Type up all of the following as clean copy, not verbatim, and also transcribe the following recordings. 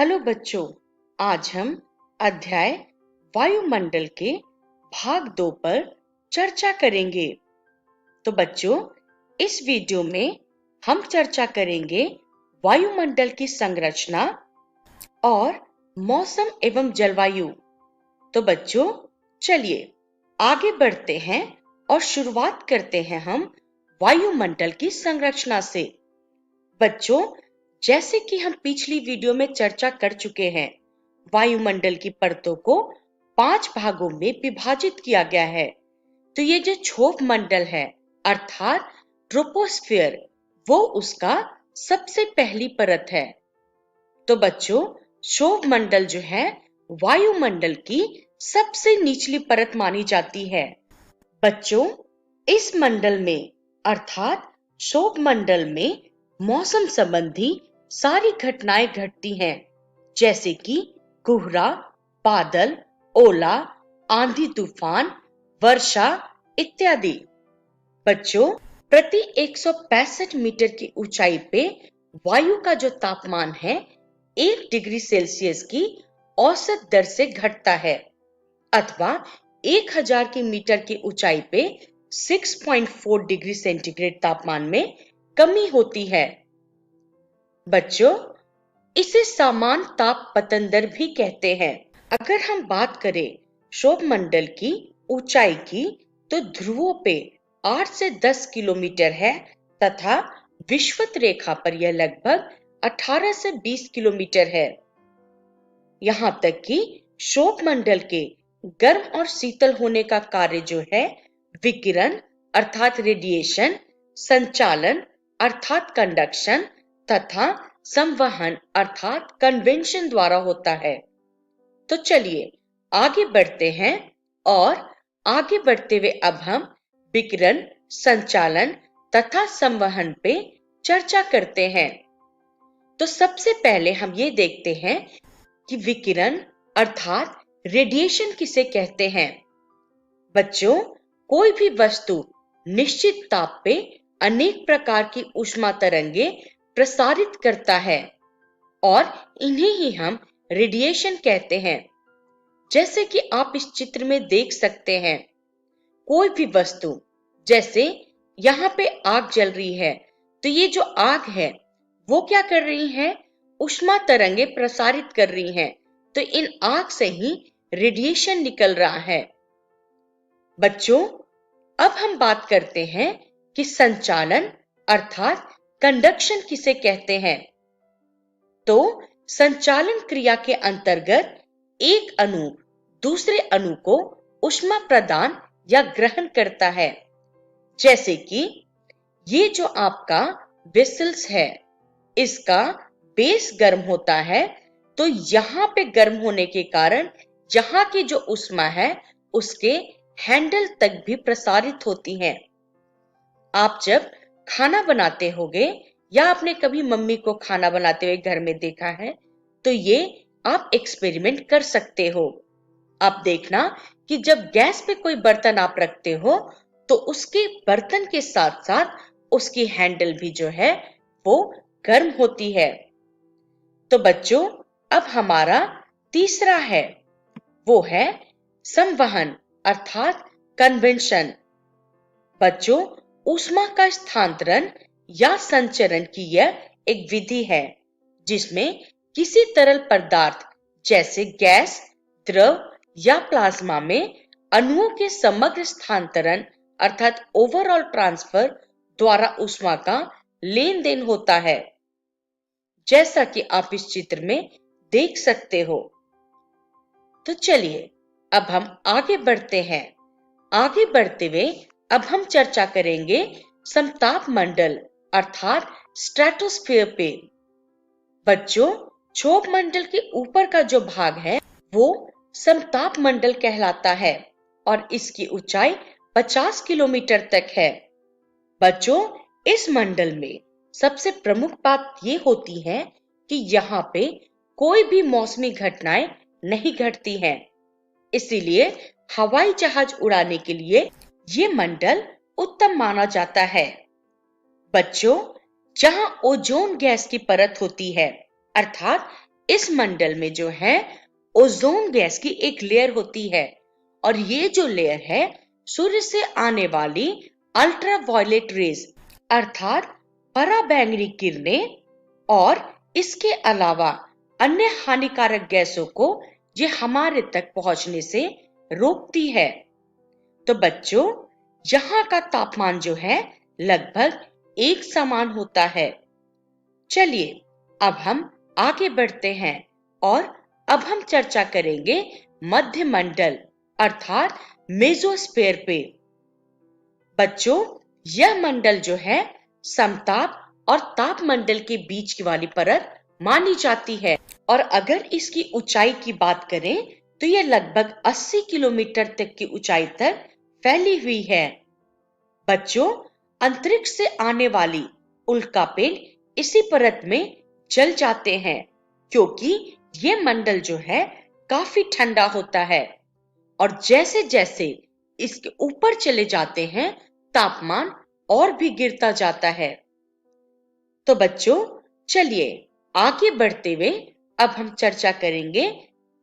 Hello बच्चों, आज हम अध्याय वायुमंडल के भाग 2 पर चर्चा करेंगे। तो बच्चों, इस वीडियो में हम चर्चा करेंगे वायुमंडल की संरचना और मौसम एवं जलवायु। तो बच्चों, चलिए आगे बढ़ते हैं और शुरुआत करते हैं हम वायुमंडल की संरचना से। बच्चों, जैसे कि हम पिछली वीडियो में चर्चा कर चुके हैं, वायुमंडल की परतों को 5 भागों में विभाजित किया गया है। तो ये जो क्षोभ मंडल है अर्थात ट्रोपोस्फियर, वो उसका सबसे पहली परत है। तो बच्चों, क्षोभ मंडल जो है वायुमंडल की सबसे निचली परत मानी जाती है। बच्चों, इस मंडल में अर्थात क्षोभ मंडल में मौसम संबंधी सारी घटनाएं घटती हैं, जैसे कि कोहरा, बादल, ओला, आंधी तूफान, वर्षा इत्यादि। बच्चों, प्रति 165 मीटर की ऊंचाई पे वायु का जो तापमान है 1 डिग्री सेल्सियस की औसत दर से घटता है, अथवा 1000 की मीटर की ऊंचाई पे 6.4 डिग्री सेंटीग्रेड तापमान में कमी होती है। बच्चों, इसे सामान्य ताप पतन दर भी कहते हैं। अगर हम बात करें क्षोभ मंडल की ऊंचाई की, तो ध्रुवों पे 8 से 10 किलोमीटर है तथा विषुवत रेखा पर यह लगभग 18 से 20 किलोमीटर है। यहाँ तक कि क्षोभ मंडल के गर्म और शीतल होने का कार्य जो है विकिरण अर्थात रेडिएशन, संचालन अर्थात कंडक्शन तथा संवहन अर्थात कन्वेंशन द्वारा होता है। तो चलिए आगे बढ़ते हैं और आगे बढ़ते हुए अब हम विकिरण, संचालन तथा संवहन पे चर्चा करते हैं। तो सबसे पहले हम ये देखते हैं कि विकिरण अर्थात रेडिएशन किसे कहते हैं। बच्चों, कोई भी वस्तु निश्चित ताप पे अनेक प्रकार की ऊष्मा तरंगे प्रसारित करता है और इन्हें ही हम रेडिएशन कहते हैं। जैसे कि आप इस चित्र में देख सकते हैं, कोई भी वस्तु, जैसे यहाँ पे आग जल रही है, तो ये जो आग है वो क्या कर रही है, ऊष्मा तरंगे प्रसारित कर रही हैं। तो इन आग से ही रेडिएशन निकल रहा है। बच्चों, अब हम बात करते हैं कि संचालन अर्थात कंडक्शन किसे कहते हैं। तो संचालन क्रिया के अंतर्गत एक अणु दूसरे अणु को ऊष्मा प्रदान या ग्रहण करता है। जैसे कि ये जो आपका वेसल्स है, इसका बेस गर्म होता है, तो यहाँ पे गर्म होने के कारण यहाँ की जो ऊष्मा है उसके हैंडल तक भी प्रसारित होती है। आप जब खाना बनाते होगे या आपने कभी मम्मी को खाना बनाते हुए घर में देखा है, तो ये आप एक्सपेरिमेंट कर सकते हो। आप देखना कि जब गैस पे कोई बर्तन आप रखते हो, तो उसके बर्तन के साथ साथ उसकी हैंडल भी जो है वो गर्म होती है। तो बच्चों, अब हमारा तीसरा है, वो है संवहन अर्थात कन्वेंशन। बच्चों, ऊष्मा का स्थानांतरण या संचरण की यह एक विधि है जिसमें किसी तरल पदार्थ जैसे गैस, द्रव या प्लाज्मा में अणुओं के समग्र स्थानांतरण अर्थात ओवरऑल ट्रांसफर द्वारा ऊष्मा का लेन देन होता है, जैसा कि आप इस चित्र में देख सकते हो। तो चलिए अब हम आगे बढ़ते हैं। आगे बढ़ते हुए अब हम चर्चा करेंगे समताप मंडल अर्थात स्ट्रेटोस्फीयर पे। बच्चों, क्षोभ मंडल के ऊपर का जो भाग है वो समताप मंडल कहलाता है और इसकी ऊंचाई 50 किलोमीटर तक है। बच्चों, इस मंडल में सबसे प्रमुख बात ये होती है कि यहाँ पे कोई भी मौसमी घटनाएं नहीं घटती हैं, इसीलिए हवाई जहाज उड़ाने के लिए ये मंडल उत्तम माना जाता है। बच्चों, जहां ओजोन गैस की परत होती है अर्थात इस मंडल में जो है ओजोन गैस की एक लेयर होती है और ये जो लेयर है सूर्य से आने वाली अल्ट्रावायलेट रेज अर्थात पराबैंगनी किरणें और इसके अलावा अन्य हानिकारक गैसों को ये हमारे तक पहुंचने से रोकती है। तो बच्चों, यहाँ का तापमान जो है लगभग एक समान होता है। चलिए अब हम आगे बढ़ते हैं और अब हम चर्चा करेंगे मध्य मंडल अर्थात मेसोस्फीयर पे। बच्चों, यह मंडल जो है समताप और ताप मंडल के बीच की वाली परत मानी जाती है और अगर इसकी ऊंचाई की बात करें तो यह लगभग 80 किलोमीटर तक की ऊंचाई तक फैली हुई है। बच्चों, अंतरिक्ष से आने वाली उल्कापिंड इसी परत में जल जाते हैं क्योंकि यह मंडल जो है काफी ठंडा होता है और जैसे जैसे इसके ऊपर चले जाते हैं तापमान और भी गिरता जाता है। तो बच्चों, चलिए आगे बढ़ते हुए अब हम चर्चा करेंगे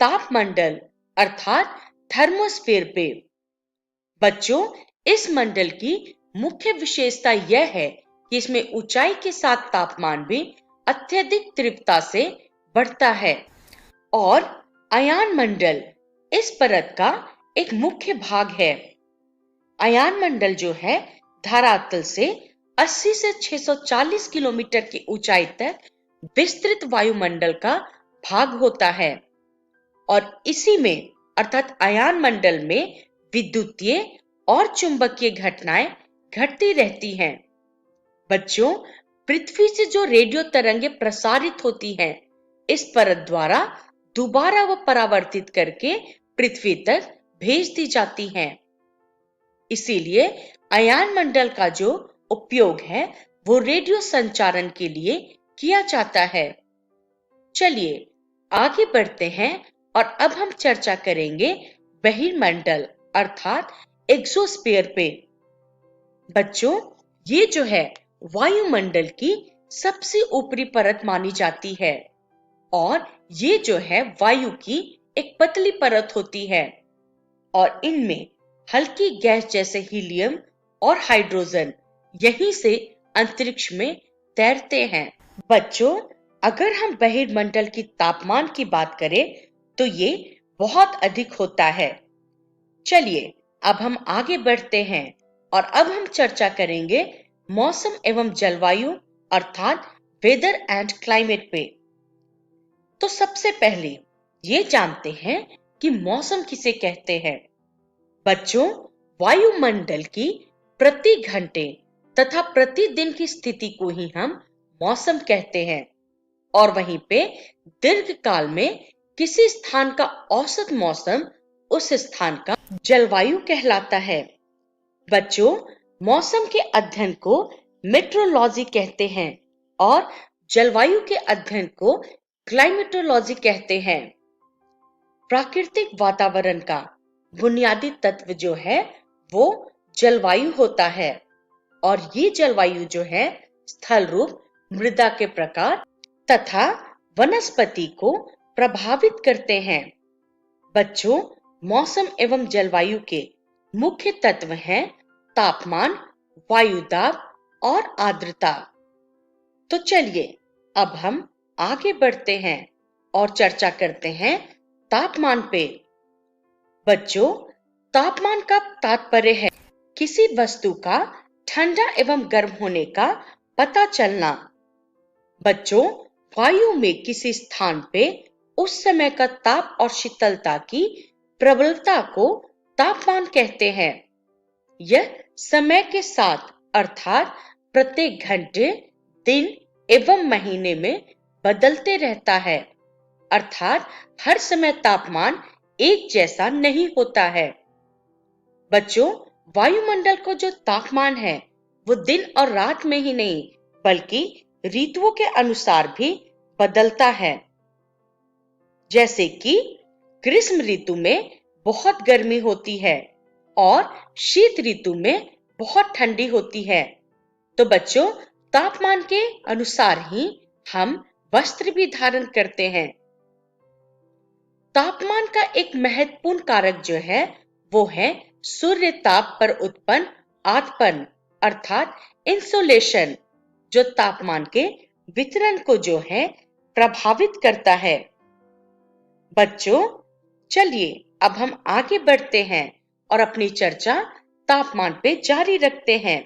तापमंडल अर्थात थर्मोस्फीयर पे। बच्चों, इस मंडल की मुख्य विशेषता यह है कि इसमें ऊंचाई के साथ तापमान भी अत्यधिक तीव्रता से बढ़ता है और अयान मंडल इस परत का एक मुख्य भाग है। अयान मंडल जो है धरातल से 80 से 640 किलोमीटर की ऊंचाई तक विस्तृत वायुमंडल का भाग होता है और इसी में अर्थात अयान मंडल में विद्युतीय और चुंबकीय घटनाएं घटती रहती हैं। बच्चों, पृथ्वी से जो रेडियो तरंगें प्रसारित होती हैं इस परत द्वारा दोबारा वो परावर्तित करके पृथ्वी तक भेज दी जाती हैं। इसीलिए अयान मंडल का जो उपयोग है वो रेडियो संचारण के लिए किया जाता है। चलिए आगे बढ़ते हैं और अब हम चर्चा करेंगे बहिर्मंडल अर्थात एक्सोस्फीयर पे। बच्चों, ये जो है वायुमंडल की सबसे ऊपरी परत मानी जाती है और ये जो है वायु की एक पतली परत होती है और इनमें हल्की गैस जैसे हीलियम और हाइड्रोजन यहीं से अंतरिक्ष में तैरते हैं। बच्चों, अगर हम बहिर्मंडल की तापमान की बात करें तो ये बहुत अधिक होता है। चलिए अब हम आगे बढ़ते हैं और अब हम चर्चा करेंगे मौसम एवं जलवायु अर्थात वेदर एंड क्लाइमेट पे। तो सबसे पहले ये जानते हैं कि मौसम किसे कहते हैं। बच्चों, वायुमंडल की प्रति घंटे तथा प्रतिदिन की स्थिति को ही हम मौसम कहते हैं और वहीं पे दीर्घकाल में किसी स्थान का औसत मौसम उस स्थान का जलवायु कहलाता है। बच्चों, मौसम के अध्ययन को मेट्रोलॉजी कहते हैं और जलवायु के अध्ययन को क्लाइमेटोलॉजी कहते हैं। प्राकृतिक वातावरण का बुनियादी तत्व जो है वो जलवायु होता है और ये जलवायु जो है स्थल रूप, मृदा के प्रकार तथा वनस्पति को प्रभावित करते हैं। बच्चों, मौसम एवं जलवायु के मुख्य तत्व हैं तापमान, वायु दाब और आर्द्रता। तो चलिए अब हम आगे बढ़ते हैं और चर्चा करते हैं तापमान पे। बच्चों, तापमान का तात्पर्य है किसी वस्तु का ठंडा एवं गर्म होने का पता चलना। बच्चों, वायु में किसी स्थान पे उस समय का ताप और शीतलता की प्रबलता को तापमान कहते हैं। यह समय के साथ अर्थात प्रत्येक घंटे, दिन एवं महीने में बदलते रहता है अर्थात हर समय तापमान एक जैसा नहीं होता है। बच्चों, वायुमंडल को जो तापमान है वो दिन और रात में ही नहीं बल्कि ऋतुओं के अनुसार भी बदलता है। जैसे कि ग्रीष्म ऋतु में बहुत गर्मी होती है और शीत ऋतु में बहुत ठंडी होती है। तो बच्चों, तापमान के अनुसार ही हम वस्त्र भी धारण करते हैं तापमान का एक महत्वपूर्ण कारक जो है वो है सूर्य ताप पर उत्पन्न आतपन अर्थात इंसोलेशन, जो तापमान के वितरण को जो है प्रभावित करता है। बच्चों, चलिए अब हम आगे बढ़ते हैं और अपनी चर्चा तापमान पे जारी रखते हैं।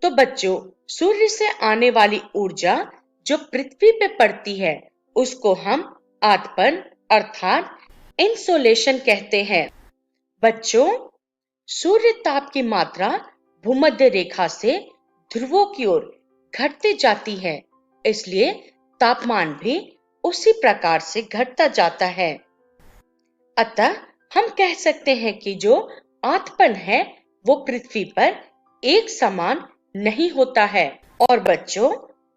तो बच्चों, सूर्य से आने वाली ऊर्जा जो पृथ्वी पे पड़ती है उसको हम आतपन अर्थात इंसोलेशन कहते हैं। बच्चों, सूर्य ताप की मात्रा भूमध्य रेखा से ध्रुवों की ओर घटती जाती है, इसलिए तापमान भी उसी प्रकार से घटता जाता है। अतः हम कह सकते हैं कि जो आतपन है वो पृथ्वी पर एक समान नहीं होता है। और बच्चों,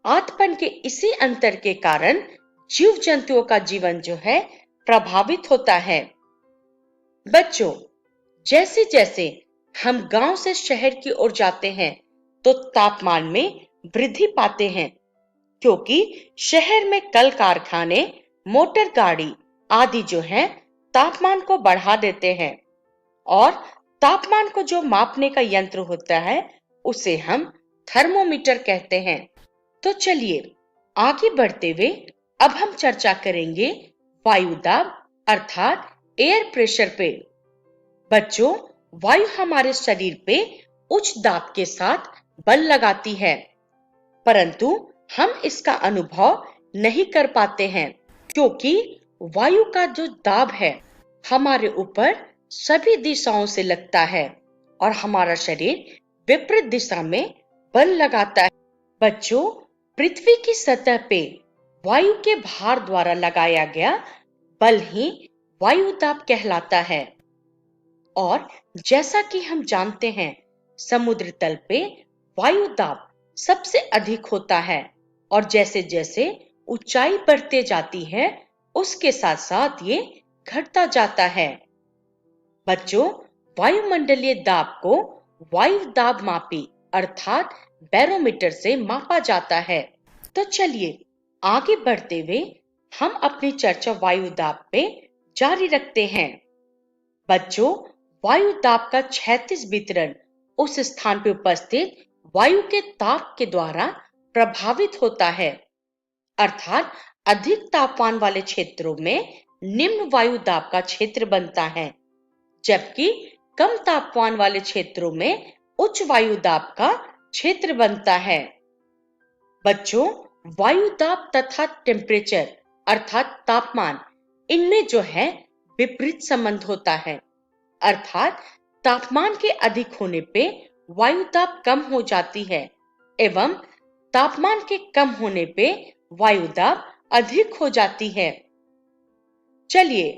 आतपन के इसी अंतर के कारण जीव जंतुओं का जीवन जो है प्रभावित होता है। बच्चों, जैसे जैसे हम गांव से शहर की ओर जाते हैं तो तापमान में वृद्धि पाते हैं, क्योंकि शहर में कल कारखाने, मोटर गाड़ी आदि जो है तापमान को बढ़ा देते हैं और तापमान को जो मापने का यंत्र होता है उसे हम थर्मोमीटर कहते हैं। तो चलिए आगे बढ़ते हुए अब हम चर्चा करेंगे वायु दाब अर्थात एयर प्रेशर पे। बच्चों, वायु हमारे शरीर पे उच्च दाब के साथ बल लगाती है, परंतु हम इसका अनुभव नहीं कर पाते हैं, क्योंकि वायु का जो दाब है हमारे ऊपर सभी दिशाओं से लगता है और हमारा शरीर विपरीत दिशा में बल लगाता है। बच्चों, पृथ्वी की सतह पे वायु के भार द्वारा लगाया गया बल ही वायु दाब कहलाता है। और जैसा कि हम जानते हैं, समुद्र तल पे वायु दाब सबसे अधिक होता है और जैसे जैसे ऊंचाई बढ़ते जाती है उसके साथ साथ ये घटता जाता है। बच्चों, वायुमंडलीय दाब को वायु दाब मापी अर्थात बैरोमीटर से मापा जाता है। तो चलिए आगे बढ़ते हुए हम अपनी चर्चा वायु दाब पे जारी रखते हैं। बच्चों, वायु दाब का क्षैतिज वितरण उस स्थान पर उपस्थित वायु के ताप के द्वारा प्रभावित होता है, अर्थात अधिक तापमान वाले क्षेत्रों में निम्न वायु दाब का क्षेत्र बनता है, जबकि कम तापमान वाले क्षेत्रों में उच्च वायु दाब का क्षेत्र बनता है। बच्चों, वायु दाब तथा टेम्परेचर अर्थात तापमान, इनमें जो है विपरीत संबंध होता है, अर्थात तापमान के अधिक होने पे वायु दाब कम हो जाती है एवं तापमान के कम होने पे वायु दाब अधिक हो जाती है। चलिए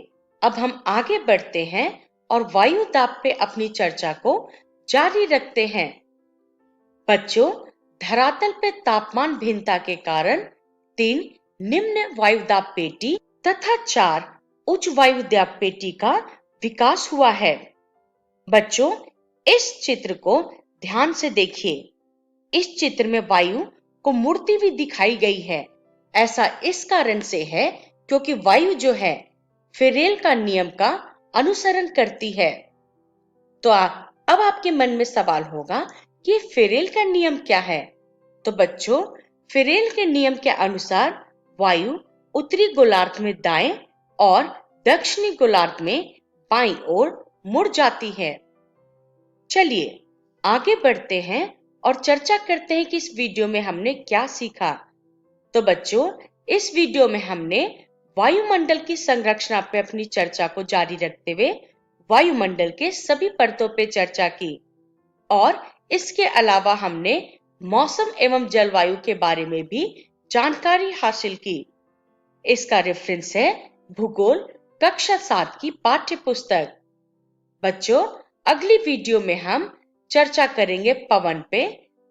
अब हम आगे बढ़ते हैं और वायु दाब पे अपनी चर्चा को जारी रखते हैं। बच्चों, धरातल पे तापमान भिन्नता के कारण 3 निम्न वायु दाब पेटी तथा 4 उच्च वायु दाब पेटी का विकास हुआ है। बच्चों, इस चित्र को ध्यान से देखिए। इस चित्र में वायु को मुड़ती हुई दिखाई गई है। ऐसा इस कारण से है क्योंकि वायु जो है फेरेल का नियम का अनुसरण करती है। तो अब आपके मन में सवाल होगा कि फेरेल का नियम क्या है? तो बच्चों, फेरेल के नियम के अनुसार वायु उत्तरी गोलार्ध में दाएं और दक्षिणी गोलार्ध में बाईं ओर मुड़ जाती है। चलिए आगे बढ़ते हैं और चर्चा करते हैं कि इस वीडियो में हमने क्या सीखा। तो बच्चों, इस वीडियो में हमने वायुमंडल की संरचना पे अपनी चर्चा को जारी रखते हुए वायुमंडल के सभी परतों पे चर्चा की और इसके अलावा हमने मौसम एवं जलवायु के बारे में भी जानकारी हासिल की। इसका रेफरेंस है भूगोल कक्षा 7 की पाठ्य पुस्तक। बच्चों, अगली वीडियो में हम चर्चा करेंगे पवन पे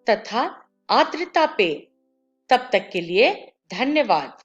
तथा आर्द्रता पे। तब तक के लिए धन्यवाद।